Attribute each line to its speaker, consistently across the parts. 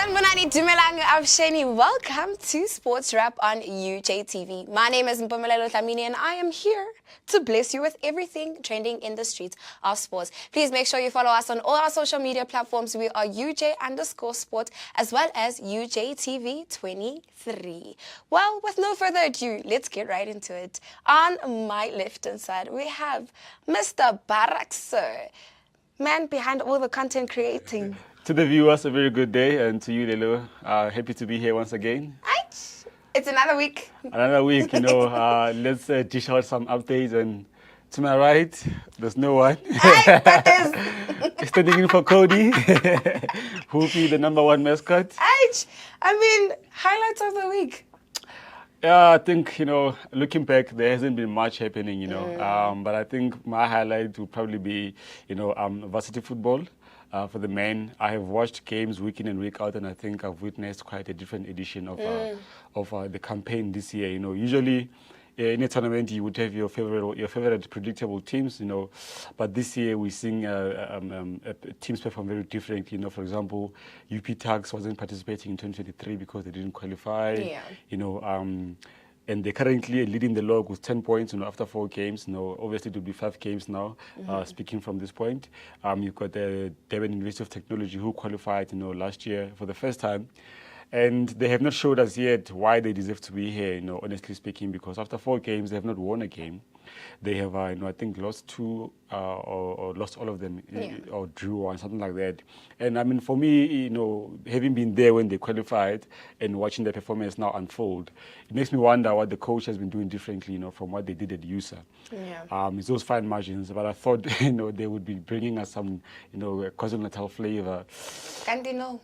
Speaker 1: Sanibonani, Dumelang, Avsheni. Welcome to Sports Wrap on UJTV. My name is Mpumelelo Dlamini and I am here to bless you with everything trending in the streets of sports. Please make sure you follow us on all our social media platforms. We are UJ_sport as well as UJTV23. Well, with no further ado, let's get right into it. On my left-hand side, we have Mr. Barak Sir, man behind all the content creating.
Speaker 2: To the viewers, a very good day, and to you, Lelo, happy to be here once again.
Speaker 1: It's another week.
Speaker 2: Another week, let's dish out some updates. And to my right, there's no one.
Speaker 1: That is.
Speaker 2: Standing in for Cody, who will be the #1 mascot.
Speaker 1: I mean, highlights of the week.
Speaker 2: Yeah, I think, looking back, there hasn't been much happening, but I think my highlight would probably be, varsity football. For the men, I have watched games week in and week out, and I think I've witnessed quite a different edition of the campaign this year. Usually in a tournament you would have your favorite predictable teams, but this year we're seeing teams perform very differently. For example, UP Tugs wasn't participating in 2023 because they didn't qualify.
Speaker 1: Yeah.
Speaker 2: And they're currently leading the log with 10 points, after 4 games. Obviously it will be 5 games now, speaking from this point. You've got the Durban University of Technology who qualified, last year for the first time. And they have not showed us yet why they deserve to be here, honestly speaking, because after 4 games, they have not won a game. They have, I think, lost 2 or lost all of them, or drew 1, something like that. And I mean, for me, having been there when they qualified and watching their performance now unfold, it makes me wonder what the coach has been doing differently, from what they did at USA.
Speaker 1: Yeah.
Speaker 2: It's those fine margins, but I thought, they would be bringing us some, KwaZulu-Natal flavor.
Speaker 1: And they know.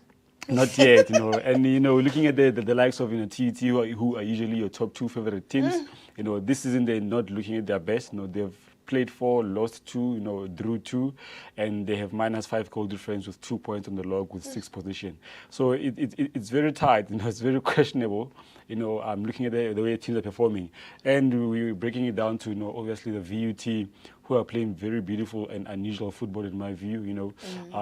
Speaker 2: Not yet, and looking at the likes of TET, who are usually your top 2 favorite teams, this season they're not looking at their best. They've played 4, lost 2, drew 2, and they have -5 goal difference with 2 points on the log with 6th position. So it's very tight. It's very questionable. I'm looking at the way teams are performing, and we're breaking it down to obviously the VUT, who are playing very beautiful and unusual football in my view.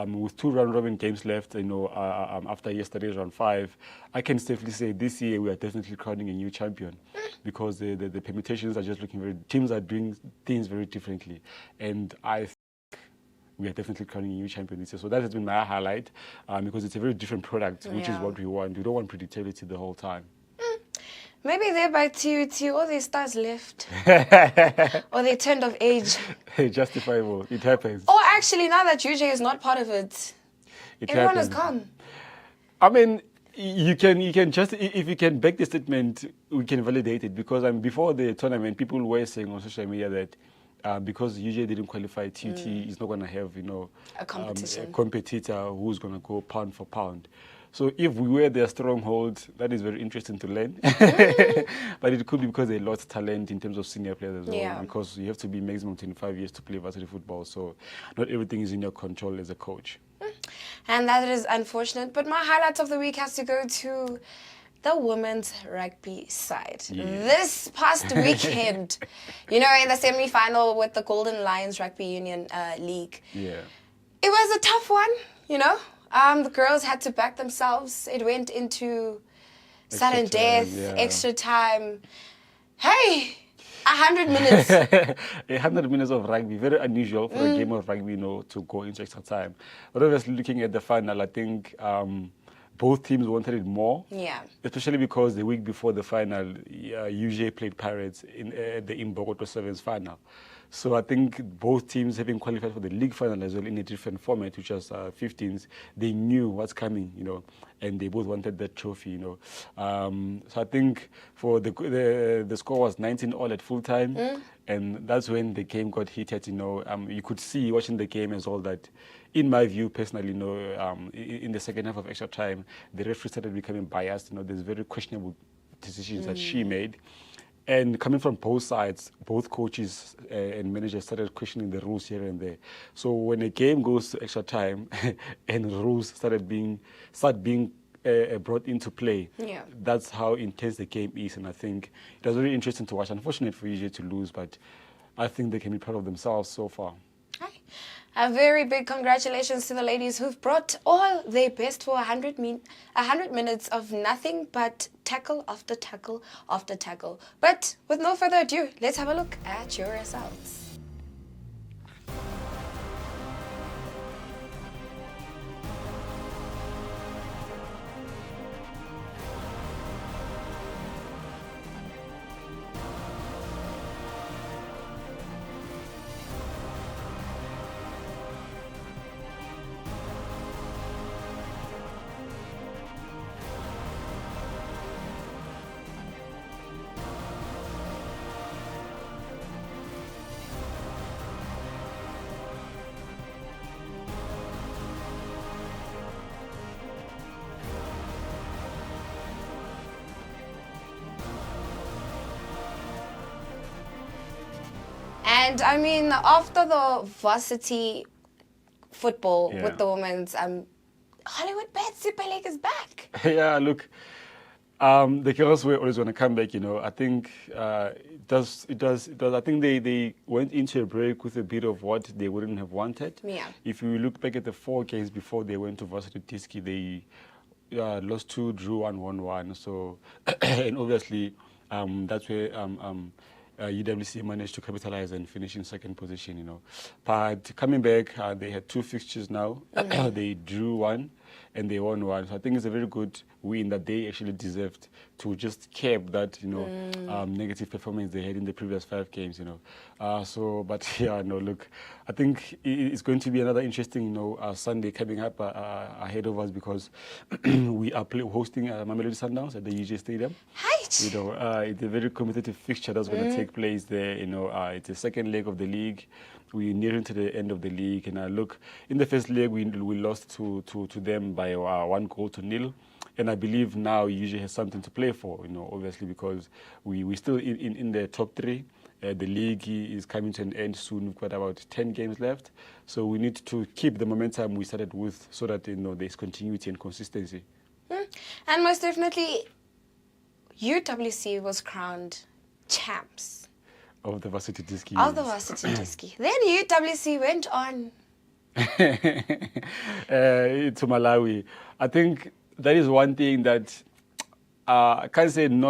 Speaker 2: With 2 round-robin games left, after yesterday's round 5, I can safely say this year we are definitely crowning a new champion, because the permutations are just looking teams are doing things very differently, and I think we are definitely crowning a new champion this year. So that has been my highlight, because it's a very different product, which is what we want. We don't want predictability the whole time.
Speaker 1: Maybe they're by TUT, all their stars left. Or they turned of age.
Speaker 2: Justifiable. It happens.
Speaker 1: Or actually, now that UJ is not part of it, everyone is gone.
Speaker 2: I mean, you can just, if you can back the statement, we can validate it, because before the tournament, people were saying on social media that because UJ didn't qualify, TUT is not going to have,
Speaker 1: a competition.
Speaker 2: A competitor who's going to go pound for pound. So if we were their stronghold, that is very interesting to learn. But it could be because they lost talent in terms of senior players as well, because you have to be maximum 25 years to play varsity football. So not everything is in your control as a coach.
Speaker 1: And that is unfortunate. But my highlight of the week has to go to the women's rugby side.
Speaker 2: Yeah.
Speaker 1: This past weekend, in the semi-final with the Golden Lions Rugby Union League.
Speaker 2: Yeah.
Speaker 1: It was a tough one, The girls had to back themselves. It went into sudden death, extra time. Hey, 100 minutes.
Speaker 2: 100 minutes of rugby, very unusual for a game of rugby, to go into extra time. But obviously, looking at the final, I think both teams wanted it more.
Speaker 1: Yeah.
Speaker 2: Especially because the week before the final, UJ played Pirates in the Imbokoto Sevens final. So I think both teams, having qualified for the league final as well in a different format, which was 15s, they knew what's coming, and they both wanted that trophy, So I think for the score was 19-all at full time, and that's when the game got heated. You could see watching the game as well that, in my view, personally, in the second half of extra time, the referee started becoming biased. There's very questionable decisions that she made. And coming from both sides, both coaches and managers started questioning the rules here and there. So when a game goes to extra time and rules start being brought into play, that's how intense the game is. And I think it was very interesting to watch. Unfortunate for UJ to lose, but I think they can be proud of themselves so far.
Speaker 1: A very big congratulations to the ladies who've brought all their best for 100 minutes of nothing but tackle after tackle after tackle. But with no further ado, let's have a look at your results. And I mean, after the varsity football with the women's, Hollywood Bad Super League is back.
Speaker 2: Yeah, look, the girls were always going to come back. I think it does. I think they went into a break with a bit of what they wouldn't have wanted.
Speaker 1: Yeah.
Speaker 2: If you look back at the 4 games before they went to varsity Tiski, they lost 2, drew 1, won 1. So, and obviously, that's where UWC managed to capitalize and finish in second position. But coming back, they had 2 fixtures now. They drew 1 and they won 1. So I think it's a very good win that they actually deserved to just cap that, negative performance they had in the previous 5 games, but yeah, no, look, I think it's going to be another interesting, Sunday coming up ahead of us because we are hosting Mamelodi Sundowns at the UJ Stadium.
Speaker 1: Right.
Speaker 2: It's a very competitive fixture that's going to take place there. It's the second leg of the league. We're nearing to the end of the league, and look, in the first leg we lost to them by 1-0. And I believe now UJ has something to play for, obviously because we're still in the top 3. The league is coming to an end soon. We've got about 10 games left. So we need to keep the momentum we started with so that, there's continuity and consistency.
Speaker 1: And most definitely, UWC was crowned champs.
Speaker 2: Of the varsity Tiski.
Speaker 1: Of the varsity Tiski. Then UWC went on.
Speaker 2: To Malawi. I think that is one thing that I can't say I'm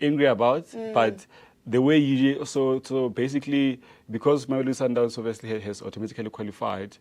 Speaker 2: angry about, but the way UJ, so basically, because Mamelodi Sundowns obviously has automatically qualified,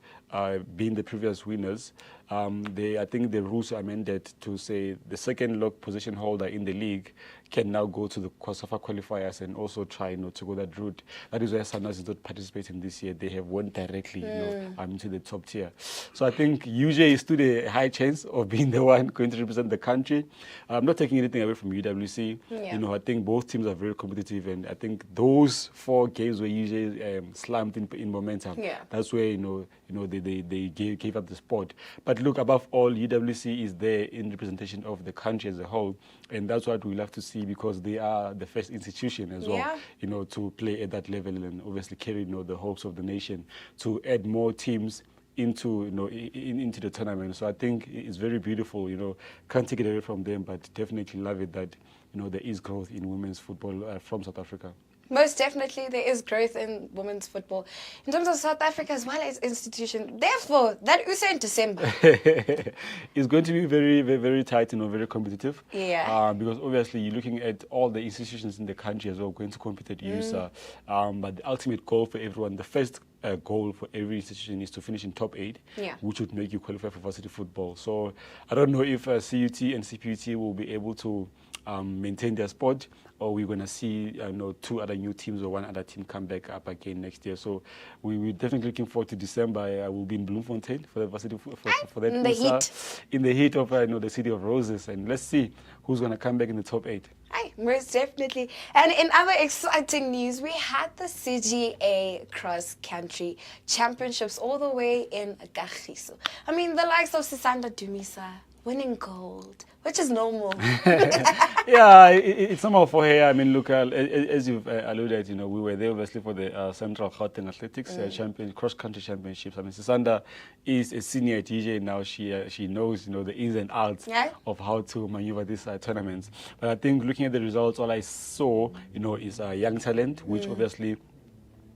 Speaker 2: being the previous winners, I think the rules are amended to say the second log position holder in the league can now go to the COSAFA qualifiers and also try to go that route. That is why Sundowns is not participating this year. They have won directly into the top tier. So I think UJ stood a high chance of being the one going to represent the country. I'm not taking anything away from UWC.
Speaker 1: Yeah.
Speaker 2: I think both teams are very competitive, and I think those 4 games where UJ slumped in momentum, that's where they gave up the spot. But look, above all, UWC is there in representation of the country as a whole, and that's what we love to see because they are the first institution as well, to play at that level and obviously carry the hopes of the nation to add more teams into into the tournament. So I think it's very beautiful. Can't take it away from them, but definitely love it that there is growth in women's football from South Africa.
Speaker 1: Most definitely, there is growth in women's football. In terms of South Africa as well as institution. Therefore, that USA in December
Speaker 2: is going to be very, very, very tight, very competitive.
Speaker 1: Yeah.
Speaker 2: Because obviously you're looking at all the institutions in the country as well going to compete at USA. But the ultimate goal for everyone, the first goal for every institution is to finish in top 8, which would make you qualify for varsity football. So I don't know if CUT and CPUT will be able to maintain their spot, or we're going to see 2 other new teams or 1 other team come back up again next year. So we're definitely looking forward to December. We'll be in Bloemfontein for the varsity for that
Speaker 1: in the heat.
Speaker 2: In the heat of the City of Roses, and let's see who's going to come back in the top 8.
Speaker 1: Aye, most definitely. And in other exciting news, we had the CGA Cross Country Championships all the way in Kagiso. I mean, the likes of Sisanda Dumisa winning gold, which is normal.
Speaker 2: Yeah, it's normal for her. I mean, look, as you've alluded, we were there obviously for the Central Gauteng Athletics cross-country championships. I mean, Sisanda is a senior DJ now. She knows, the ins and outs of how to maneuver these tournaments. But I think looking at the results, all I saw, is a young talent, which obviously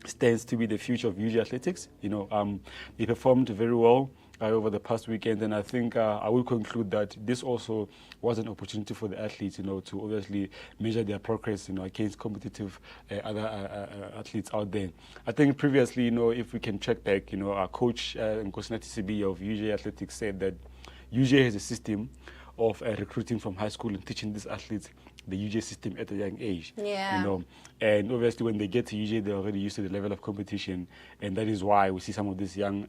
Speaker 2: stands to be the future of UJ athletics. They performed very well over the past weekend, and I think I will conclude that this also was an opportunity for the athletes, to obviously measure their progress, against competitive other athletes out there. I think previously, if we can check back, our coach Nkosina TCB of UJ Athletics said that UJ has a system of recruiting from high school and teaching these athletes the UJ system at a young age.
Speaker 1: Yeah.
Speaker 2: And obviously when they get to UJ, they're already used to the level of competition, and that is why we see some of these young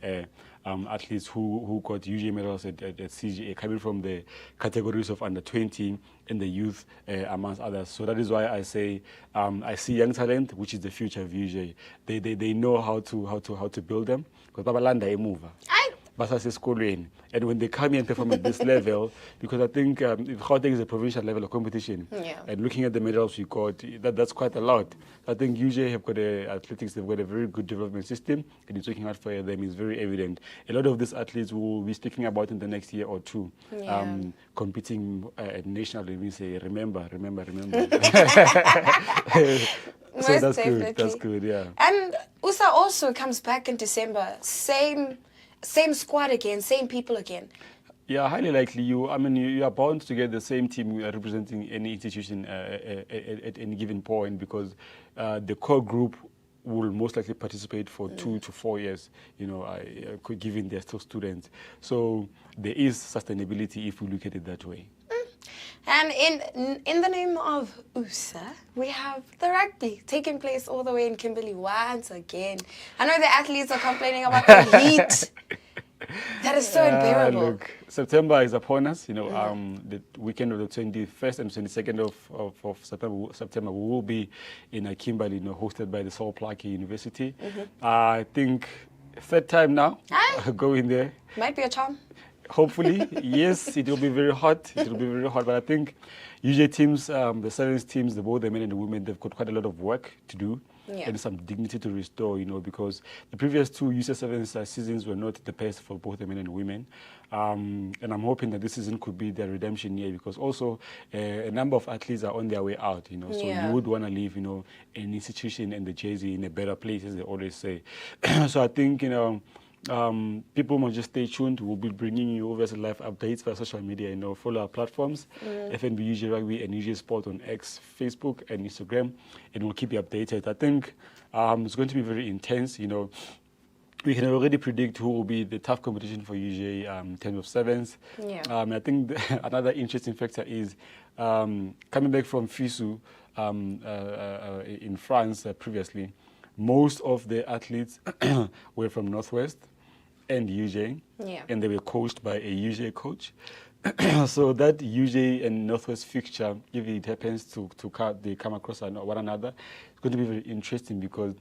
Speaker 2: athletes who got UJ medals at CGA coming from the categories of under 20 and the youth, amongst others. So that is why I say I see young talent, which is the future of UJ. They know how to build them, because Babalanda move. And when they come here and perform at this level, because I think Gauteng is a provincial level of competition, and looking at the medals we got, that's quite a lot. I think UJ have got athletics, they've got a very good development system, and it's working out for them. It's very evident. A lot of these athletes will be speaking about in the next year or two, competing nationally. We say, remember. So
Speaker 1: Most
Speaker 2: that's
Speaker 1: definitely.
Speaker 2: good. That's good, yeah.
Speaker 1: And USA also comes back in December. Same squad again, same people again.
Speaker 2: Yeah, highly likely. You are bound to get the same team representing any institution at any given point, because the core group will most likely participate for 2 to 4 years, given they're still students. So there is sustainability if we look at it that way.
Speaker 1: And in the name of USA, we have the rugby taking place all the way in Kimberley once again. I know the athletes are complaining about the heat. That is so unbearable.
Speaker 2: Look, September is upon us. The weekend of the 21st and 22nd of September, we will be in Kimberley, hosted by the Sol Plaatje University. I think third time now going there.
Speaker 1: Might be a charm.
Speaker 2: Hopefully, yes, it will be very hot. But I think UJ teams, the sevens teams, both the men and the women, they've got quite a lot of work to do and some dignity to restore, because the previous two UC sevens seasons were not the best for both the men and the women. And I'm hoping that this season could be their redemption year, because also a number of athletes are on their way out, so you would want to leave, an institution and the jersey in a better place, as they always say. So I think, people must just stay tuned. We'll be bringing you obviously live updates via social media. Follow our platforms, FNB UJ Rugby and UJ Sport on X, Facebook, and Instagram, and we'll keep you updated. I think it's going to be very intense. We can already predict who will be the tough competition for UJ in terms of sevens. I think another interesting factor is coming back from FISU in France previously. Most of the athletes were from Northwest and UJ, and they were coached by a UJ coach. So that UJ and Northwest fixture, if it happens they come across one another, it's going to be very interesting, because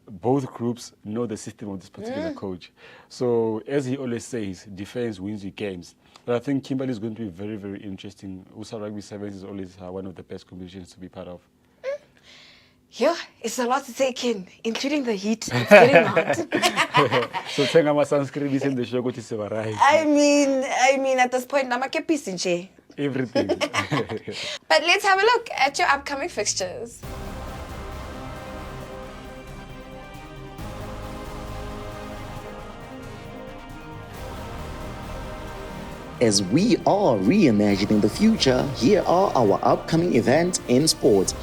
Speaker 2: both groups know the system of this particular coach. So as he always says, defense wins you games. But I think Kimberley is going to be very, very interesting. USA Rugby Sevens is always one of the best competitions to be part of.
Speaker 1: Yeah, it's a lot to take in, including the heat. It's getting hot.
Speaker 2: So thenga ma sunscreen is in the show go to right.
Speaker 1: I mean, at this point, I'm a nje.
Speaker 2: Everything.
Speaker 1: But let's have a look at your upcoming fixtures.
Speaker 3: As we are reimagining the future, here are our upcoming events in sports.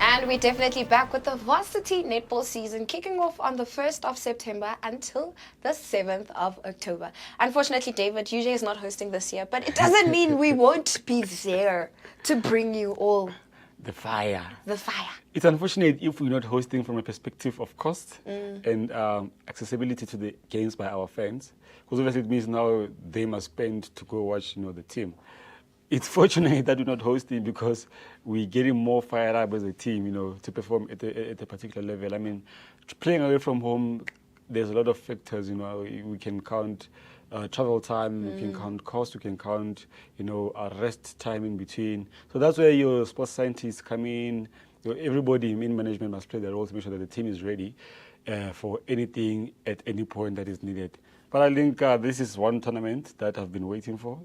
Speaker 1: And we're definitely back with the varsity netball season kicking off on the 1st of September until the 7th of October. Unfortunately, David, UJ is not hosting this year, but it doesn't mean we won't be there to bring you all
Speaker 2: the fire. It's unfortunate if we're not hosting from a perspective of cost and accessibility to the games by our fans, because obviously it means now they must spend to go watch, the team. It's fortunate that we're not hosting, because we're getting more fired up as a team, to perform at a particular level. I mean, playing away from home, there's a lot of factors, we can count travel time, we can count cost, we can count, rest time in between. So that's where your sports scientists come in. Everybody in management must play their role to make sure that the team is ready. for anything at any point that is needed. But I think this is one tournament that I've been waiting for.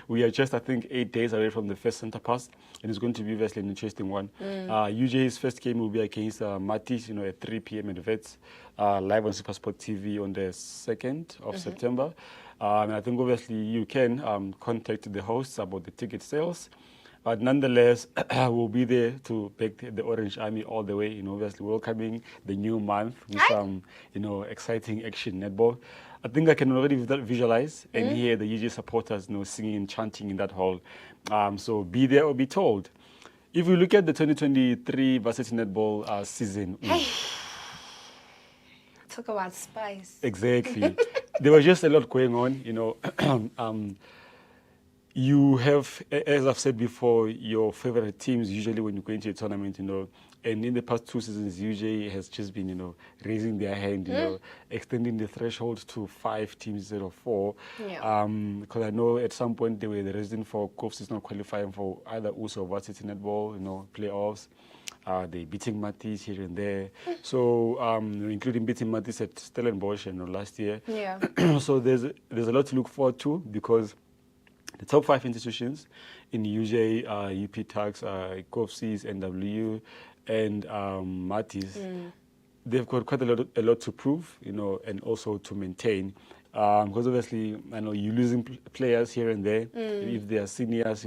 Speaker 2: We are just, I think, 8 days away from the first Centre Pass, and it's going to be obviously an interesting one. UJ's first game will be against Matis, at 3 p.m. at Vets, live on SuperSport TV on the 2nd of September. And I think obviously you can contact the hosts about the ticket sales. But nonetheless, we'll be there to back the Orange Army all the way, obviously welcoming the new month with some, exciting action netball. I think I can already visualize and hear the UJ supporters, singing and chanting in that hall. So be there or be told. If we look at the 2023 varsity netball season.
Speaker 1: Talk about spice.
Speaker 2: Exactly. There was just a lot going on, You have, as I've said before, your favorite teams usually when you go into a tournament, and in the past 2 seasons, UJ has just been, raising their hand, extending the threshold to 5 teams instead of 4.
Speaker 1: Yeah.
Speaker 2: Because I know at some point they were the reason for COFs not qualifying for either USO or varsity netball, playoffs. They beating Matis here and there. So, including beating Matis at Stellenbosch, last year.
Speaker 1: Yeah.
Speaker 2: So there's a lot to look forward to because the top 5 institutions in UJ, UP Tax, COFCs, NW, and Matis, they've got quite a lot to prove, and also to maintain. Because obviously, I know you're losing players here and there. If they are seniors,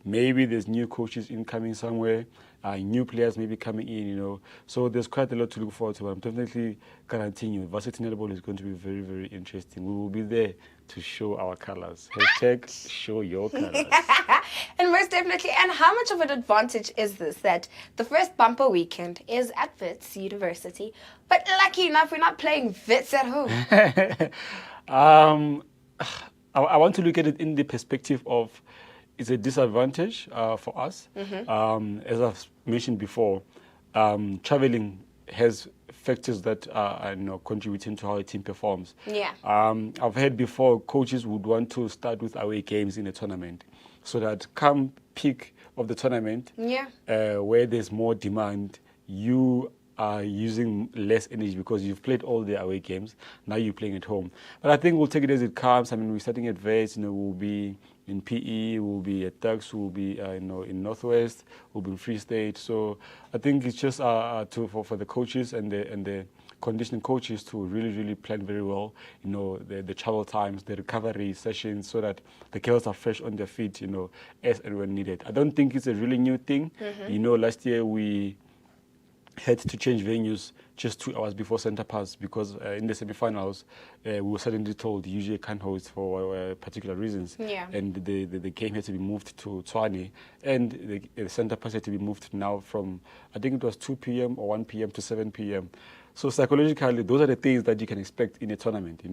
Speaker 2: maybe there's new coaches incoming somewhere, new players maybe coming in, So there's quite a lot to look forward to. But I'm definitely guaranteeing you, varsity netball is going to be very, very interesting. We will be there to show our colors. Hashtag show your colors.
Speaker 1: And most definitely, and how much of an advantage is this that the first bumper weekend is at Wits University, but lucky enough, we're not playing Wits at home.
Speaker 2: I want to look at it in the perspective of it's a disadvantage for us. As I've mentioned before, traveling has factors that are contributing to how a team performs.
Speaker 1: Yeah.
Speaker 2: I've heard before coaches would want to start with away games in a tournament so that come peak of the tournament, where there's more demand, you are using less energy because you've played all the away games. Now you're playing at home. But I think we'll take it as it comes. I mean, we're starting at Vets, we'll be in PE, we'll be at Tuks, we'll be in Northwest, we'll be in Free State. So I think it's just for the coaches and the conditioning coaches to really, really plan very well, the travel times, the recovery sessions, so that the girls are fresh on their feet, as and when needed. I don't think it's a really new thing. Last year we had to change venues just 2 hours before Centre Pass because in the semi-finals we were suddenly told UJ can't host for particular reasons.
Speaker 1: Yeah.
Speaker 2: And the game had to be moved to Tshwane, and the Centre Pass had to be moved now from, I think it was 2 p.m. or 1 p.m. to 7 p.m. So psychologically, those are the things that you can expect in a tournament,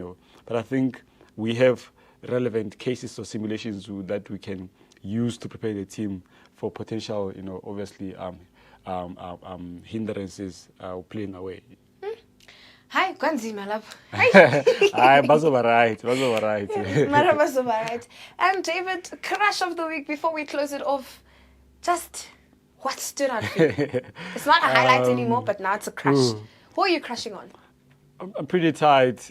Speaker 2: But I think we have relevant cases or simulations that we can use to prepare the team for potential, obviously, hindrances playing away.
Speaker 1: Hi, Kwanzima love.
Speaker 2: Hi, bazoba right.
Speaker 1: Mara bazoba right. And David, crush of the week before we close it off. Just what stood out for you? It's not a highlight anymore, but now it's a crush. Who are you crushing on?
Speaker 2: I'm pretty tight.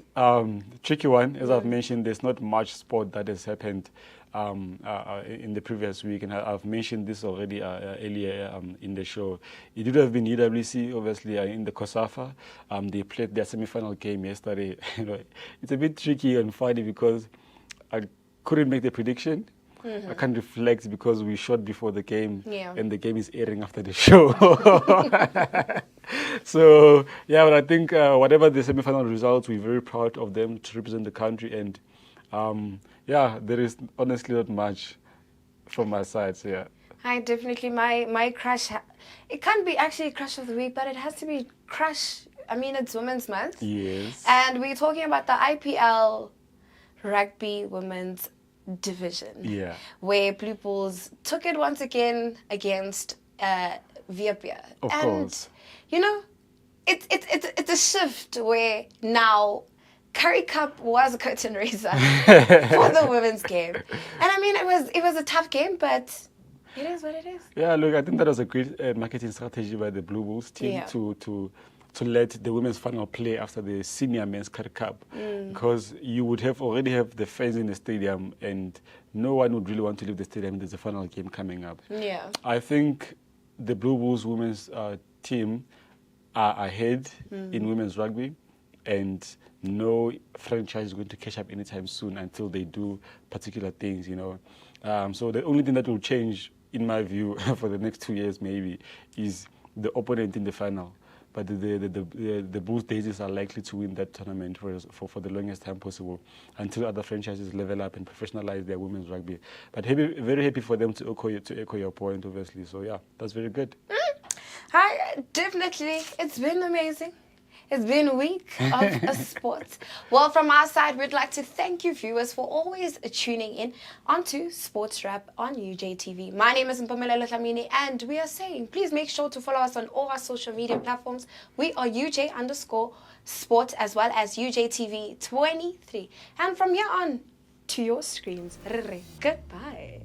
Speaker 2: Tricky one, as I've mentioned. There's not much sport that has happened in the previous week, and I've mentioned this already earlier in the show. It would have been UWC, obviously, in the COSAFA. They played their semi-final game yesterday. It's a bit tricky on Friday because I couldn't make the prediction. I can't reflect because we shot before the game, and the game is airing after the show. So, but I think whatever the semi-final results, we're very proud of them to represent the country. And, there is honestly not much from my side. So, yeah.
Speaker 1: I definitely, my crush, it can't be actually crush of the week, but it has to be crush. I mean, it's Women's Month.
Speaker 2: Yes.
Speaker 1: And we're talking about the IPL Rugby Women's Division, where Blue Bulls took it once again against Vietnam.
Speaker 2: Of course.
Speaker 1: It's a shift where now Curry Cup was a curtain raiser for the women's game, and I mean it was a tough game, but it is what it is.
Speaker 2: Yeah, look, I think that was a great marketing strategy by the Blue Bulls team to to let the women's final play after the senior men's Cup, because you would already have the fans in the stadium, and no one would really want to leave the stadium. There's a final game coming up.
Speaker 1: Yeah.
Speaker 2: I think the Blue Bulls women's team are ahead in women's rugby, and no franchise is going to catch up anytime soon until they do particular things, you know. So the only thing that will change, in my view, for the next 2 years maybe, is the opponent in the final. But the Bulls Daisies are likely to win that tournament for the longest time possible until other franchises level up and professionalize their women's rugby. But very happy for them to echo your point, obviously. So yeah, that's very good.
Speaker 1: Hi, definitely. It's been amazing. It's been a week of sports. Well, from our side, we'd like to thank you viewers for always tuning in onto Sports Wrap on UJTV. My name is Mpumelelo Dlamini, and we are saying, please make sure to follow us on all our social media platforms. We are UJ_sports as well as UJTV 23. And from here on, to your screens. Goodbye.